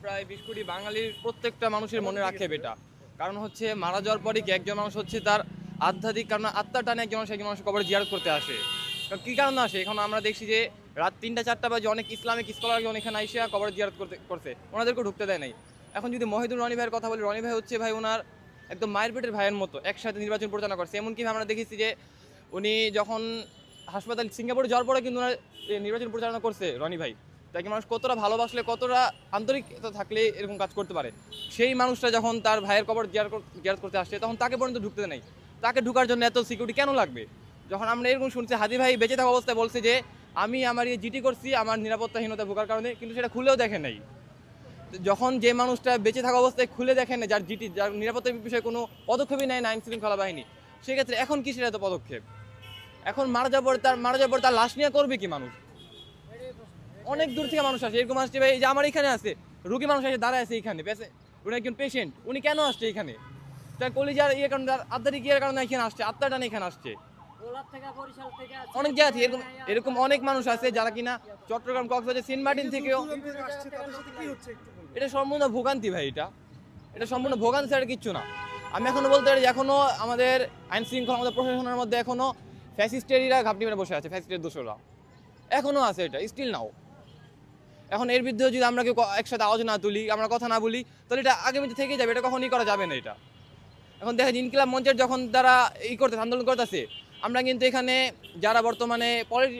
প্রায় 20 কোটি বাঙালির প্রত্যেকটা মানুষের মনে রাখে এটা। কারণ হচ্ছে মারা যাওয়ার পরে কি একজন মানুষ হচ্ছে তার আধ্যাত্মিক কারণ আত্মার টানে একজন মানুষ কবরে জিয়ারত করতে আসে। কারণ কি কারণে আসে? এখন আমরা দেখছি যে রাত 3টা 4টা বাজে অনেক ইসলামিক স্কলার এখানে আইসা কবরে জিয়ারত করছে, ওনাদেরকেও ঢুকতে দেয় নাই। এখন যদি মহিদুর রনি ভাইয়ের কথা বলি, রনি ভাই হচ্ছে ভাই ওনার একদম মায়ের পেটের ভাইয়ের মতো একসাথে নির্বাচন পরিচালনা করছে। এমনকি আমরা দেখেছি যে উনি যখন হাসপাতাল সিঙ্গাপুরে যাওয়ার পরে কিন্তু ওনার নির্বাচন পরিচালনা করছে রনি ভাই। তাকে মানুষ কতটা ভালোবাসলে, কতটা আন্তরিকতা থাকলে এরকম কাজ করতে পারে। সেই মানুষটা যখন তার ভাইয়ের কবর জিয়ারত করতে আসছে, তখন তাকে পর্যন্ত ঢুকতে দেয় নাই। তাকে ঢুকার জন্য এত সিকিউরিটি কেন লাগবে? যখন আমরা এরকম শুনছি, হাদি ভাই বেঁচে থাকা অবস্থায় বলছে যে আমি আমার এই জিটি করছি আমার নিরাপত্তাহীনতা ভোগার কারণে, কিন্তু সেটা খুলেও দেখে নাই। যখন যে মানুষটা বেঁচে থাকা অবস্থায় খুলে দেখেন না, যার জিটি, যার নিরাপত্তার বিষয়ে কোনো পদক্ষেপই নেয় না আইন শৃঙ্খলা বাহিনী, সেক্ষেত্রে এখন কিসের এত পদক্ষেপ? এখন মারা যাওয়ার পর তার লাশ নিয়ে করবে কি মানুষ? অনেক দূর থেকে মানুষ আসে, এরকম আসছে ভাই যে আমার এখানে আছে রুগী মানুষ আসে দাঁড়ায় আছে এখানে, উনি একজন পেশেন্ট, উনি কেন আসছে এখানে? তার কলিজার ইয়ে কারণে, তার আধ্যাত্মিক ইয়ের কারণে এখানে আসছে, আত্মার টানে এখানে আসছে। অনেক জায়গা থেকে এরকম অনেক মানুষ আছে যারা কিনা চট্টগ্রাম, কক্সবাজার, সেন্ট মার্টিন থেকেও। এটা সম্পূর্ণ ভোগান্তি ভাই, এটা সম্পূর্ণ ভোগান্তি ছাড়া কিচ্ছু না। আমি এখনো বলতে পারি এখনো আমাদের আইন শৃঙ্খলা, আমাদের প্রশাসনের মধ্যে এখনো ফ্যাসিস্টেরিরা ঘাপটি মেরে বসে আছে, ফ্যাসিস্টের দোষরা এখনো আছে, এটা স্টিল নাও। এখন এর বিরুদ্ধে যদি আমরা কেউ একসাথে আলোচনা না তুলি, আমরা কথা না বলি, তাহলে এটা আগামীতে থেকেই যাবে, এটা কখনই করা যাবে না। এটা এখন দেখেন ইনকিলাব মঞ্চের যখন তারা করতেছে, আন্দোলন করতেছে, আমরা কিন্তু এখানে যারা বর্তমানে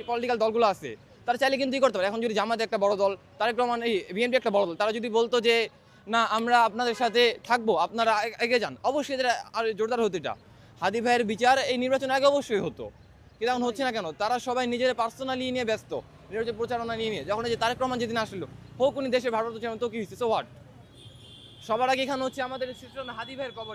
পলিটিক্যাল দলগুলো আছে তারা চাইলে কিন্তু করতে পারে। এখন যদি জামাত একটা বড় দল, তারেক রহমান, এই বিএনপি একটা বড় দল, তারা যদি বলতো যে না আমরা আপনাদের সাথে থাকবো, আপনারা এগিয়ে যান, অবশ্যই এটা আর জোরদার হতো। এটা হাদি ভাইয়ের বিচার এই নির্বাচন আগে অবশ্যই হতো, কিন্তু এখন হচ্ছে না কেন? তারা সবাই নিজের পার্সোনালি নিয়ে ব্যস্ত, নির্বাচন প্রচারণা নিয়ে। যখন এই যে তারেক রহমান যেদিন আসলো, হোক উনি দেশের ভারপ্রাপ্ত চেয়ারম্যান, তো কি হয়েছে? So what? সবার আগে এখানে হচ্ছে আমাদের হাদি ভাইয়ের কবর